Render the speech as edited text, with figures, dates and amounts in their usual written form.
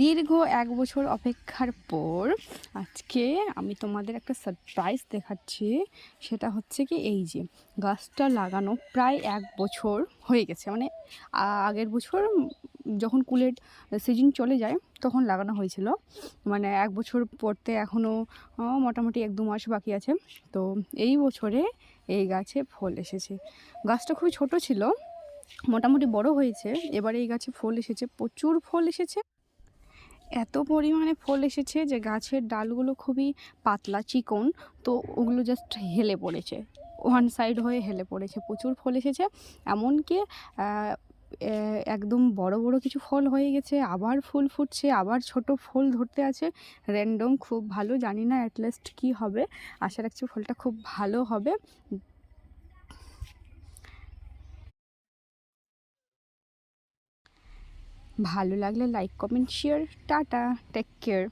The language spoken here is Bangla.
দীর্ঘ 1 বছর অপেক্ষার পর আজকে আমি তোমাদের একটা সারপ্রাইজ দেখাচ্ছি। সেটা হচ্ছে কি, এই যে গাছটা লাগানো প্রায় 1 বছর হয়ে গেছে। মানে আগের বছর যখন কুলের সিজন চলে যায় তখন লাগানো হয়েছিল। মানে 1 বছর পড়তে এখনও মোটামুটি 1-2 মাস বাকি আছে। তো এই বছরে এই গাছে ফল এসেছে। গাছটা খুবই ছোট ছিল, মোটামুটি বড় হয়েছে। এবারে এই গাছে ফল এসেছে, প্রচুর ফল এসেছে। এত পরিমাণে ফল এসেছে যে গাছের ডালগুলো খুবই পাতলা চিকন, তো ওগুলো জাস্ট হেলে পড়েছে, ওয়ান সাইড হয়ে হেলে পড়েছে। প্রচুর ফল এসেছে, এমনকি একদম বড় বড় কিছু ফল হয়ে গেছে, আবার ফুল ফুটছে, আবার ছোট ফুল ধরতে আছে। র্যান্ডম, খুব ভালো। জানি না অ্যাটলাস্ট কী হবে, আশা রাখছি ফলটা খুব ভালো হবে। ভালো লাগলে like, comment, share. Tata, take care.